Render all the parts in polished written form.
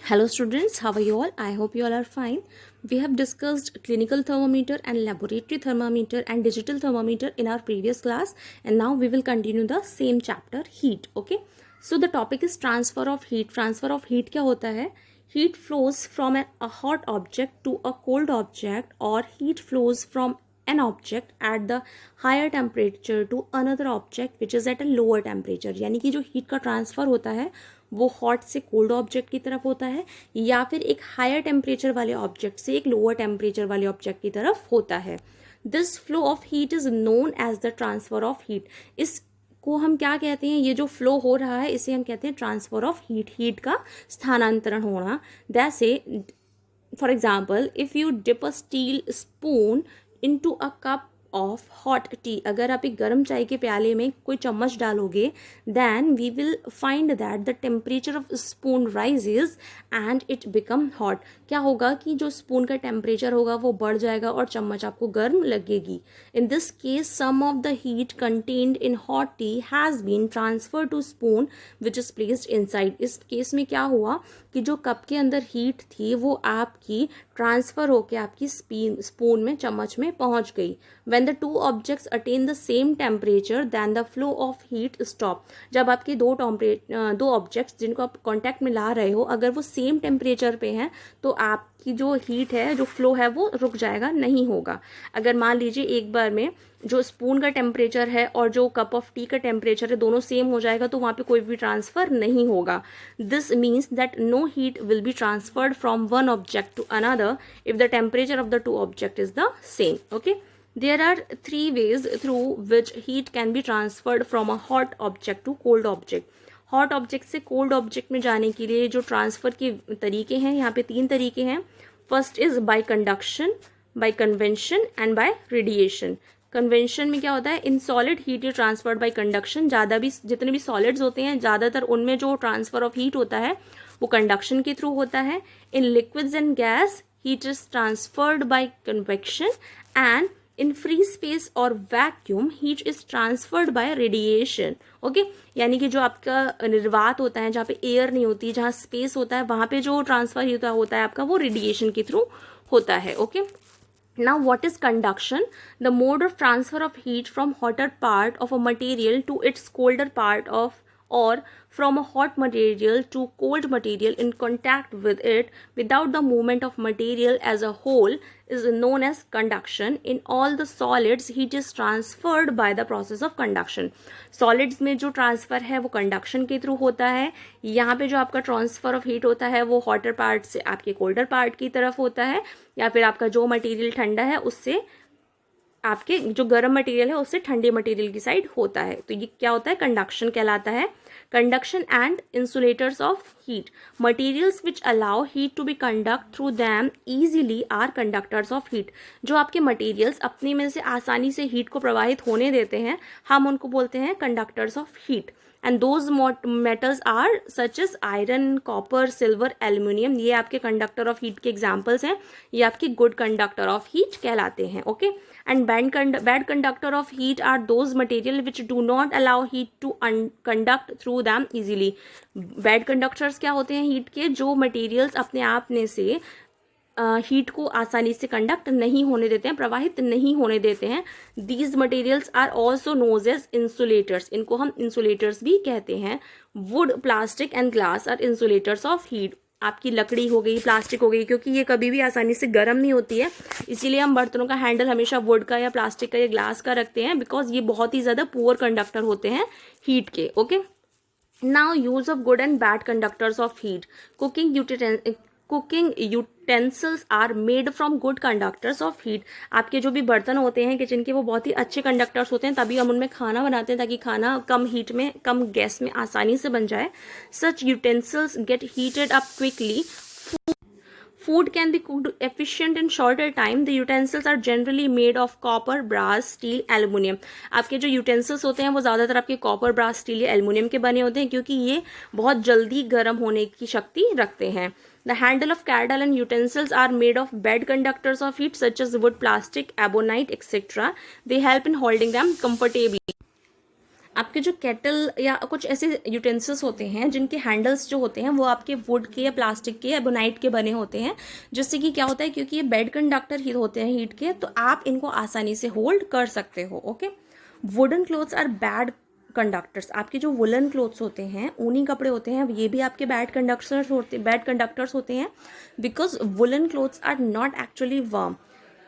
Hello students, how are you all? I hope you all are fine. We have discussed clinical thermometer and laboratory thermometer and digital thermometer in our previous class, and now we will continue the same chapter, heat. Okay, so the topic is transfer of heat. Transfer of heat क्या होता है? Heat flows from a hot object to a cold object, or heat flows from an object at the higher temperature to another object which is at a lower temperature. यानी कि जो heat का transfer होता है वो hot से cold object की तरफ होता है, या फिर एक हायर टेम्परेचर वाले ऑब्जेक्ट से एक लोअर टेम्परेचर वाले ऑब्जेक्ट की तरफ होता है. This flow of heat is known as the transfer of heat. इसको हम क्या कहते हैं? ये जो फ्लो हो रहा है इसे हम कहते हैं ट्रांसफर ऑफ हीट. हीट का स्थानांतरण होना. जैसे for example, if you dip a steel spoon into a cup of hot tea, अगर आप एक गर्म चाय के प्याले में कोई चम्मच डालोगे, then we will find that the temperature of spoon rises and it become hot. क्या होगा कि जो स्पून का टेम्परेचर होगा वो बढ़ जाएगा और चम्मच आपको गर्म लगेगी. In this case some of the heat contained in hot tea has been transfer to spoon which is placed inside. इस केस में क्या हुआ कि जो कप के अंदर हीट थी वो आपकी ट्रांसफर होके आपकी स्पून में, चम्मच में पहुंच गई. When the two objects attain the same temperature, then the flow of heat stop. जब आपके दो ऑब्जेक्ट्स जिनको आप कांटेक्ट में ला रहे हो, अगर वो सेम टेम्परेचर पे हैं तो आपकी जो हीट है, जो फ्लो है, वो रुक जाएगा, नहीं होगा. अगर मान लीजिए एक बार में जो स्पून का टेम्परेचर है और जो कप ऑफ टी का टेम्परेचर है दोनों सेम हो जाएगा तो वहाँ पे कोई भी ट्रांसफ़र नहीं होगा. This means that no heat will be transferred from one object to another if the temperature of the two object is the same. Okay, there are three ways through which heat can be transferred from a hot object to cold object. Hot object से cold object में जाने के लिए जो transfer के तरीके हैं, यहाँ पे 3 तरीके हैं. First is by conduction, bye convention and bye radiation. Convention में क्या होता है? In solid heat is transferred bye conduction. जितने भी सॉलिड्स होते हैं ज़्यादातर उनमें जो ट्रांसफ़र ऑफ हीट होता है वो कंडक्शन के थ्रू होता है. In liquids and gas heat is transferred by convection, and in free space or vacuum heat is transferred by radiation. Okay, यानी कि जो आपका निर्वात होता है, जहाँ पे एयर नहीं होती, जहाँ स्पेस होता है, वहाँ पे जो ट्रांसफर होता है आपका, वो रेडिएशन के थ्रू होता है. Okay, now what is conduction? The mode of transfer of heat from hotter part of a material to its colder part of, or from a hot material to cold material in contact with it without the movement of material as a whole is known as conduction. In all the solids heat is transferred by the process of conduction. Solids में जो transfer है वो conduction के through होता है. यहाँ पे जो आपका ट्रांसफ़र ऑफ हीट होता है वो हॉटर पार्ट से आपके कोल्डर पार्ट की तरफ होता है, या फिर आपका जो मटेरियल ठंडा है उससे आपके जो गर्म मटेरियल है उससे ठंडे मटेरियल की साइड होता है. तो ये क्या होता है? कंडक्शन कहलाता है. Conduction and insulators of heat. Materials which allow heat to be conduct through them easily are conductors of heat. जो आपके मटेरियल्स अपने में से आसानी से हीट को प्रवाहित होने देते हैं, हम उनको बोलते हैं conductors of heat. And those metals are such as iron, copper, silver, aluminium. ये आपके कंडक्टर ऑफ हीट के एग्जाम्पल्स हैं. ये आपके गुड कंडक्टर ऑफ हीट कहलाते हैं. Okay, and bad conductor of heat are those material which do not allow heat to conduct through them easily. bad conductors क्या होते हैं हीट के? जो materials अपने आप में से हीट को आसानी से कंडक्ट नहीं होने देते हैं, प्रवाहित नहीं होने देते हैं. These materials are also known as insulators. इनको हम इंसुलेटर्स भी कहते हैं. Wood, plastic and glass are insulators of heat. आपकी लकड़ी हो गई, प्लास्टिक हो गई, क्योंकि ये कभी भी आसानी से गर्म नहीं होती है, इसीलिए हम बर्तनों का हैंडल हमेशा वुड का या प्लास्टिक का या ग्लास का रखते हैं, बिकॉज ये बहुत ही ज़्यादा पुअर कंडक्टर होते हैं हीट के. Okay, now use of good and bad conductors of heat. Cooking utensils are made from good conductors of heat. आपके जो भी बर्तन होते हैं किचन के वो बहुत ही अच्छे कंडक्टर्स होते हैं, तभी हम उनमें खाना बनाते हैं ताकि खाना कम हीट में, कम गैस में आसानी से बन जाए. Such utensils get heated up quickly. Food can be cooked efficient in shorter time. The utensils are generally made of copper, brass, steel, aluminium. आपके जो utensils होते हैं वो ज़्यादातर आपके copper, brass, steel या aluminium के बने होते हैं, क्योंकि ये बहुत जल्दी गर्म होने की शक्ति रखते हैं. The handle of kettle and utensils are made of bad conductors of heat such as wood, plastic, ebonite, etc. They help in holding them comfortably. आपके जो केटल या कुछ ऐसे यूटेंसिल्स होते हैं जिनके हैंडल्स जो होते हैं वो आपके वुड के या प्लास्टिक के या एबोनाइट के बने होते हैं, जिससे कि क्या होता है, क्योंकि ये बेड कंडक्टर ही होते हैं हीट के, तो आप इनको आसानी से होल्ड कर सकते हो। Okay, woollen clothes are bad conductors. आपके जो वुलन क्लोथ्स होते हैं, ऊनी कपड़े होते हैं, ये भी आपके बैड कंडक्टर्स होते हैं, because woollen clothes are not actually warm,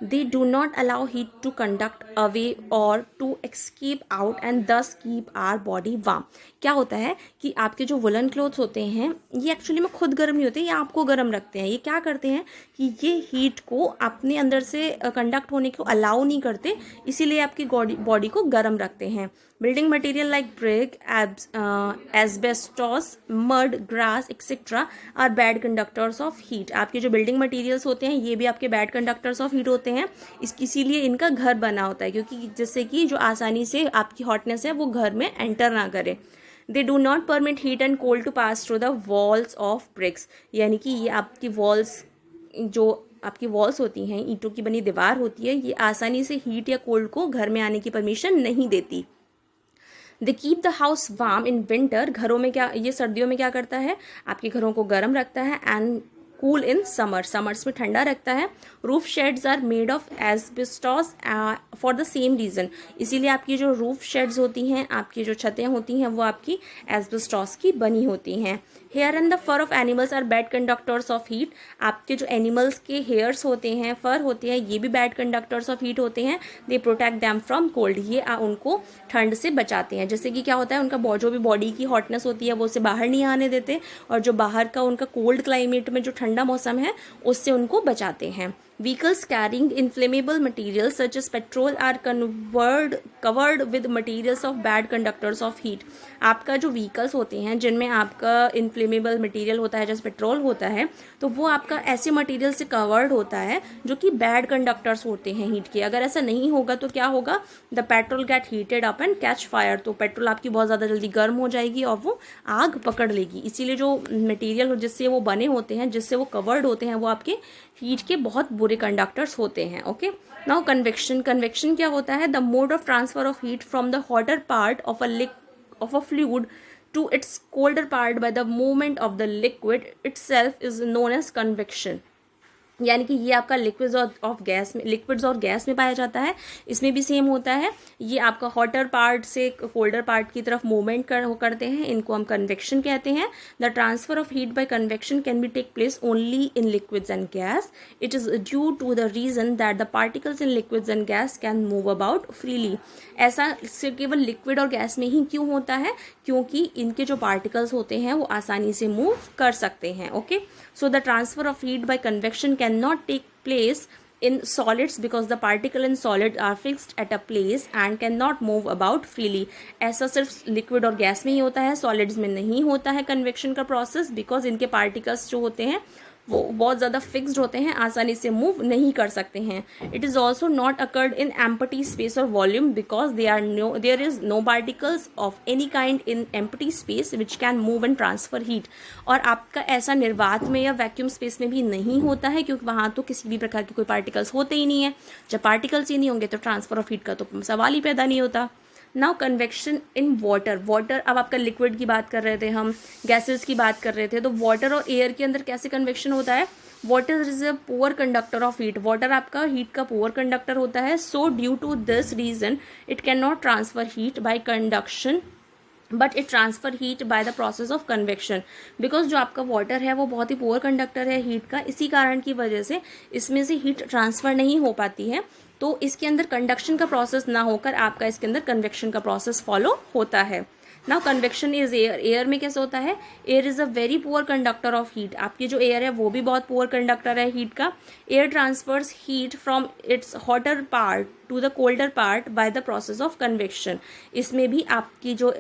they do not allow heat to conduct away or to escape out and thus keep our body warm। क्या होता है कि आपके जो वुलन क्लोथ्स होते हैं ये एक्चुअली में खुद गर्म नहीं होते, ये आपको गर्म रखते हैं। ये क्या करते हैं कि ये हीट को अपने अंदर से कंडक्ट होने को अलाउ नहीं करते, इसीलिए आपकी बॉडी को गर्म रखते हैं। Building material like brick, asbestos, mud, grass etcetera are bad conductors of heat. आपके जो बिल्डिंग मटेरियल्स होते हैं ये भी आपके बैड कंडक्टर्स ऑफ हीट होते हैं, इसीलिए इनका घर बना होता है, क्योंकि जिससे कि जो आसानी से आपकी हॉटनेस है वो घर में एंटर ना करे। They do not permit heat and cold to pass through the walls of bricks. यानी कि ये आपकी वॉल्स, जो आपकी वॉल्स होती हैं, ईंटों की बनी दीवार होती है, ये आसानी से हीट या कोल्ड को घर में आने की परमिशन नहीं देती। They keep the house warm in winter. घरों में क्या, ये सर्दियों में क्या करता है, आपके घरों को गर्म रखता है। एंड कूल इन समर्स में ठंडा रखता है। Roof shades are made of asbestos for the same reason. इसीलिए आपकी जो रूफ शेड्स होती हैं, आपकी जो छतें होती हैं, वो आपकी एस्बेस्टॉस की बनी होती हैं। Hair and the fur of animals are bad conductors of heat. आपके जो एनिमल्स के हेयर्स होते हैं, फर होते हैं, ये भी बैड कंडक्टर्स ऑफ हीट होते हैं। They protect them from cold. ये उनको ठंड से बचाते हैं। जैसे कि क्या होता है, उनका जो भी बॉडी की हॉटनेस होती है वो उसे बाहर नहीं आने देते, और जो बाहर का उनका कोल्ड क्लाइमेट में जो ठंडा मौसम है उससे उनको बचाते हैं। Vehicles carrying inflammable materials such as petrol are covered with materials of bad conductors of heat। आपका जो व्हीकल्स होते हैं जिनमें आपका इन्फ्लेमेबल मटेरियल होता है, जैसे पेट्रोल होता है, तो वो आपका ऐसे मटेरियल से कवर्ड होता है जो कि बैड कंडक्टर्स होते हैं हीट के। अगर ऐसा नहीं होगा तो क्या होगा, the petrol gate heated up and catch fire. तो पेट्रोल आपकी बहुत ज़्यादा जल्दी गर्म हो जाएगी और वो आग पकड़ लेगी। इसीलिए जो मटेरियल जिससे वो बने होते हैं, जिससे वो कवर्ड होते हैं, वो आपके हीट के बहुत बुरे कंडक्टर्स होते हैं। ओके, नाउ कन्वेक्शन क्या होता है, the mode of transfer of heat from the hotter part of a fluid to its colder part by the movement of the liquid itself is known as convection। यानी कि ये आपका liquids और gas में पाया जाता है। इसमें भी सेम होता है, ये आपका हॉटर पार्ट से कोल्डर पार्ट की तरफ मूवमेंट करते हैं, इनको हम कन्वेक्शन कहते हैं। The transfer of heat by convection can be take place only in liquids and gas. It is due to the reason that the particles in liquids and gas can move about freely. ऐसा सिर्फ केवल liquid और gas में ही क्यों होता है, क्योंकि इनके जो पार्टिकल्स होते हैं वो आसानी से मूव कर सकते हैं। Okay, so the transfer of heat by convection cannot take place in solids because the particle in solid are fixed at a place and cannot move about freely। ऐसा सिर्फ लिक्विड और गैस में ही होता है, solids में नहीं होता है कन्वेक्शन का प्रोसेस, बिकॉज इनके पार्टिकल्स जो होते हैं वो बहुत ज़्यादा फिक्स्ड होते हैं, आसानी से मूव नहीं कर सकते हैं। It is also not occurred in empty space or volume because there is no particles of any kind in empty space which can move and transfer heat. और आपका ऐसा निर्वात में या वैक्यूम स्पेस में भी नहीं होता है, क्योंकि वहाँ तो किसी भी प्रकार के कोई पार्टिकल्स होते ही नहीं है। जब पार्टिकल्स ही नहीं होंगे तो ट्रांसफर ऑफ हीट का तो सवाल ही पैदा नहीं होता। नाउ कन्वेक्शन इन वाटर, अब आपका लिक्विड की बात कर रहे थे हम, गैसेस की बात कर रहे थे, तो वाटर और एयर के अंदर कैसे कन्वेक्शन होता है। Water is a poor conductor of heat. Water आपका हीट का पुअर कंडक्टर होता है। So due to this reason it can not transfer heat by conduction but it transfer heat by the process of convection. Because जो आपका water है वो बहुत ही पुअर कंडक्टर है हीट का, इसी कारण की वजह से इसमें से हीट ट्रांसफ़र नहीं हो पाती है, तो इसके अंदर कंडक्शन का प्रोसेस ना होकर आपका इसके अंदर कन्वेक्शन का प्रोसेस फॉलो होता है। Now convection is air. Air में कैसे होता है, air is a very poor conductor of heat. आपकी जो एयर है वो भी बहुत पुअर कंडक्टर है हीट का। Air transfers heat from its hotter part to the colder part by the process of convection. इसमें भी आपकी जो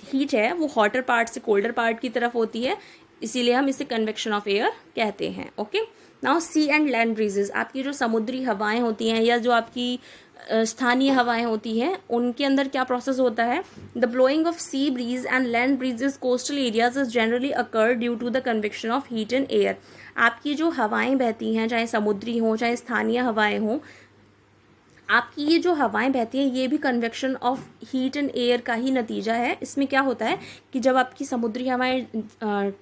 हीट है वो हॉटर पार्ट से कोल्डर पार्ट की तरफ होती है, इसीलिए हम इसे कन्वेक्शन ऑफ एयर कहते हैं। Okay, now see and land breezes. आपकी जो समुद्री हवाएं होती हैं या जो आपकी स्थानीय हवाएं होती हैं, उनके अंदर क्या प्रोसेस होता है। The blowing of sea breeze and land breezes coastal areas is generally occur due to the convection of heat in air. आपकी जो हवाएं बहती हैं, चाहे समुद्री हों चाहे स्थानीय हवाएं हों, आपकी ये जो हवाएं बहती हैं ये भी convection of heat and air का ही नतीजा है। इसमें क्या होता है कि जब आपकी समुद्री हवाएं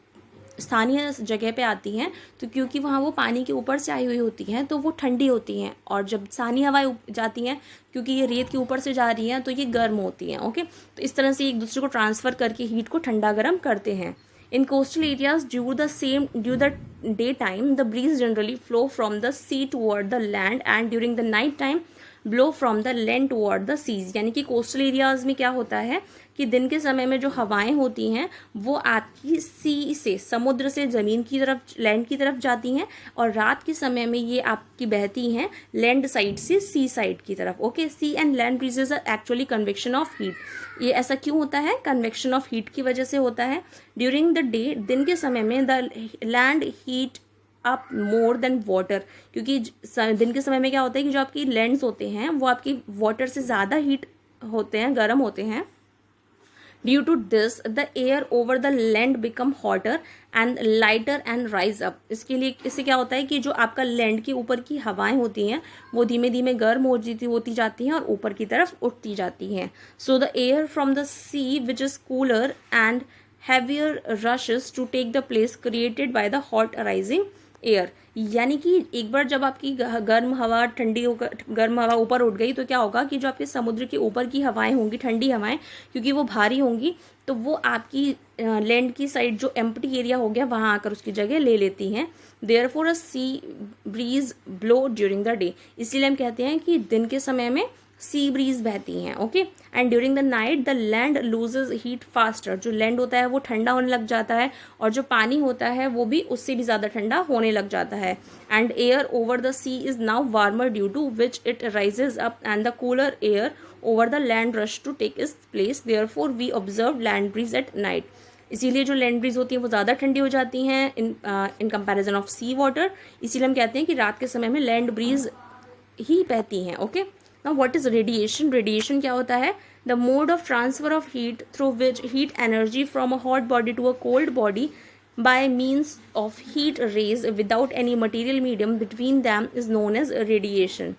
स्थानीय जगह पे आती हैं तो क्योंकि वहाँ वो पानी के ऊपर से आई हुई होती हैं तो वो ठंडी होती हैं, और जब स्थानीय हवाएं जाती हैं क्योंकि ये रेत के ऊपर से जा रही हैं तो ये गर्म होती हैं। ओके, तो इस तरह से एक दूसरे को ट्रांसफ़र करके हीट को ठंडा गर्म करते हैं। In coastal areas, during the daytime, the breeze generally flow from the sea toward the land, and during the night time, blow from the land toward the seas. यानी कि कोस्टल एरियाज में क्या होता है कि दिन के समय में जो हवाएं होती हैं वो आपकी सी से, समुद्र से ज़मीन की तरफ, लैंड की तरफ जाती हैं, और रात के समय में ये आपकी बहती हैं लैंड साइड से सी साइड की तरफ। Okay, sea and land breezes are actually convection of heat. ये ऐसा क्यों होता है? कन्वेक्शन ऑफ हीट की वजह से होता है। ड्यूरिंग द डे, दिन के समय में, the land heat up more than water, क्योंकि दिन के समय में क्या होता है कि जो आपकी लैंड्स होते हैं वो आपकी वाटर से ज़्यादा हीट होते हैं, गर्म होते हैं। Due to this the air over the land become hotter and lighter and rise up. इससे क्या होता है कि जो आपका लैंड के ऊपर की हवाएं होती हैं वो धीमे धीमे गर्म होती जाती हैं और ऊपर की तरफ उठती जाती हैं। So the air from the sea which is cooler and heavier rushes to take the place created by the hot rising air. यानी कि एक बार जब आपकी गर्म हवा ठंडी होकर, गर्म हवा ऊपर उठ गई तो क्या होगा कि जो आपके समुद्र के ऊपर की हवाएं होंगी, ठंडी हवाएं, क्योंकि वो भारी होंगी तो वो आपकी लैंड की साइड जो एम्प्टी एरिया हो गया वहाँ आकर उसकी जगह ले लेती हैं। Therefore a sea breeze blow during the day. इसीलिए हम कहते हैं कि दिन के समय में सी ब्रीज बहती हैं। Okay, and during the night the land loses heat faster. जो लैंड होता है वो ठंडा होने लग जाता है और जो पानी होता है वो भी उससे भी ज़्यादा ठंडा होने लग जाता है। And air over the sea is now warmer due to which it rises up and the cooler air over the land rush to take is place. Therefore we observe land breeze at night. इसीलिए जो land breeze होती है वो ज़्यादा ठंडी हो जाती हैं in comparison of sea water. इसीलिए हम कहते हैं कि रात के समय में लैंड ब्रीज ही बहती हैं। Okay, now what is radiation? Radiation क्या होता है? The mode of transfer of heat through which heat energy from a hot body to a cold body by means of heat rays without any material medium between them is known as radiation।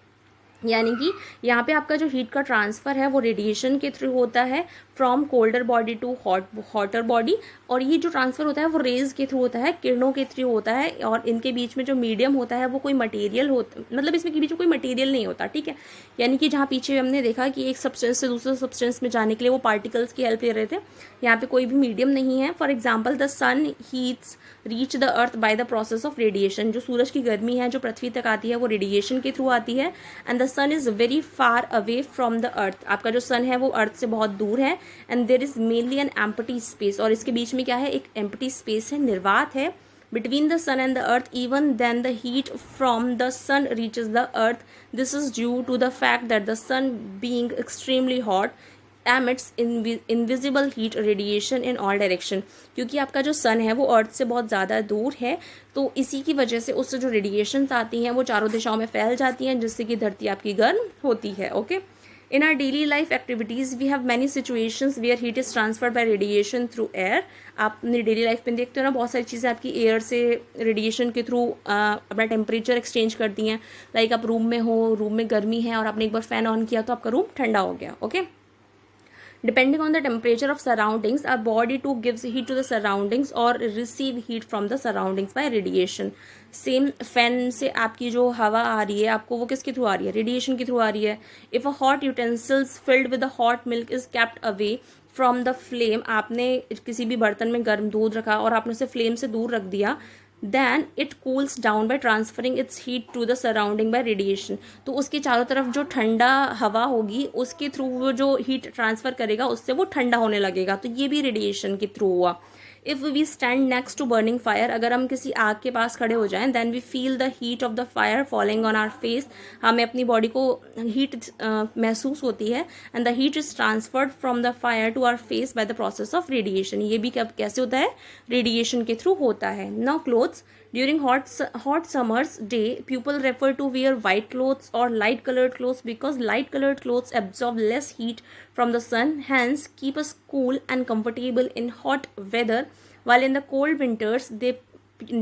यानी कि यहाँ पे आपका जो heat का transfer है वो radiation के थ्रू होता है from colder body to hotter body, और ये जो ट्रांसफ़र होता है वो रेज के थ्रू होता है, किरणों के थ्रू होता है, और इनके बीच में जो मीडियम होता है वो कोई मटेरियल होता, मतलब इसमें के बीच में कोई मटेरियल नहीं होता। ठीक है, यानी कि जहाँ पीछे हमने देखा कि एक सब्सटेंस से दूसरे सब्सटेंस में जाने के लिए वो पार्टिकल्स की हेल्प ले रहे थे, यहाँ पे कोई भी मीडियम नहीं है। For example the sun heats reach the earth by the process of radiation. जो सूरज की गर्मी है जो पृथ्वी तक आती है वो रेडिएशन के थ्रू आती है। And the sun is very far away from the earth. आपका जो सन है वो अर्थ से बहुत दूर है। And there is mainly an empty space, और इसके बीच में क्या है? एक एम्प्टी स्पेस है, निर्वात है between the sun and the earth. Even then the heat from the sun reaches the earth. This is due to the fact that the sun, being extremely hot, emits invisible heat radiation in all direction। क्योंकि आपका जो सन है वो अर्थ से बहुत ज़्यादा दूर है तो इसी की वजह से उससे जो रेडिएशंस आती हैं वो चारों दिशाओं में फैल जाती हैं, जिससे कि धरती आपकी गर्म होती है। Okay, in our daily life activities we have many situations where heat is transferred by radiation through air। आप अपनी डेली लाइफ में देखते हो ना, बहुत सारी चीज़ें आपकी एयर से रेडिएशन के थ्रू अपना टेम्परेचर एक्सचेंज करती हैं। लाइक आप रूम में हो, रूम में गर्मी है और आपने एक बार फैन ऑन किया तो आपका रूम ठंडा हो गया। Okay, depending on the temperature of surroundings our body too gives heat to the surroundings or receive heat from the surroundings by radiation। Same fan से आपकी जो हवा आ रही है आपको वो किसके थ्रू आ रही है? रेडिएशन के थ्रू आ रही है। If a hot utensils filled with a hot milk is kept away from the flame, आपने किसी भी बर्तन में गर्म दूध रखा और आपने उसे फ्लेम से दूर रख दिया, then it cools down by transferring its heat to the surrounding by radiation। तो उसके चारों तरफ जो ठंडा हवा होगी उसके थ्रू वो जो हीट ट्रांसफ़र करेगा उससे वो ठंडा होने लगेगा, तो ये भी रेडिएशन के थ्रू हुआ। If we stand next to burning fire, अगर हम किसी आग के पास खड़े हो जाएं, then we feel the heat of the fire falling on our face, हमें अपनी बॉडी को हीट महसूस होती है। And the heat is transferred from the fire to our face by the process of radiation. ये भी कैसे होता है? रेडिएशन के थ्रू होता है। Now clothes, during hot summer's day people refer to wear white clothes or light colored clothes because light colored clothes absorb less heat from the sun, hence keep us cool and comfortable in hot weather, while in the cold winters they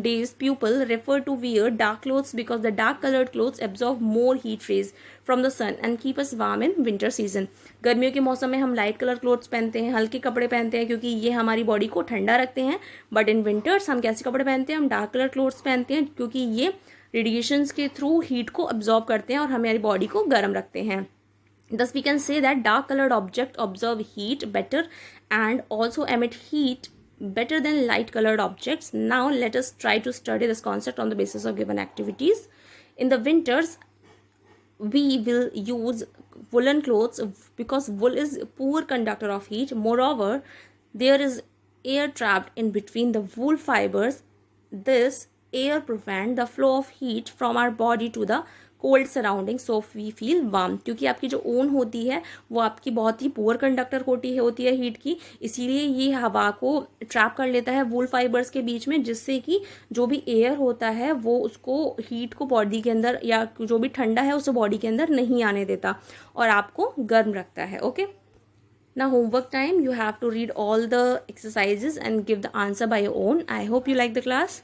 days people refer to wear dark clothes because the dark colored clothes absorb more heat rays from the sun and keep us warm in winter season. गर्मियों के मौसम में हम light colour clothes पहनते हैं, हल्के कपड़े पहनते हैं क्योंकि ये हमारी बॉडी को ठंडा रखते हैं. बट इन विंटर्स हम कैसे कपड़े पहनते हैं? हम डार्क कलर क्लोथ्स पहनते हैं क्योंकि ये रेडिएशंस के थ्रू हीट को अब्जॉर्ब करते हैं और हमारी बॉडी को गर्म रखते हैं. Thus we can say that dark colored objects absorb heat better and also emit heat better than light colored objects. Now let us try to study this concept on the basis of given activities. In the winters we will use woolen clothes because wool is a poor conductor of heat. Moreover, there is air trapped in between the wool fibers. This air prevents the flow of heat from our body to the cold surrounding, so we feel warm. क्योंकि आपकी जो ऊन होती है वो आपकी बहुत ही पुअर कंडक्टर होती है हीट की, इसीलिए ये हवा को ट्रैप कर लेता है वूल फाइबर्स के बीच में, जिससे कि जो भी एयर होता है वो उसको हीट को बॉडी के अंदर या जो भी ठंडा है उसे बॉडी के अंदर नहीं आने देता और आपको गर्म रखता है. Okay, now homework time. You have to read all the exercises and give the answer by your own. I hope you like the class.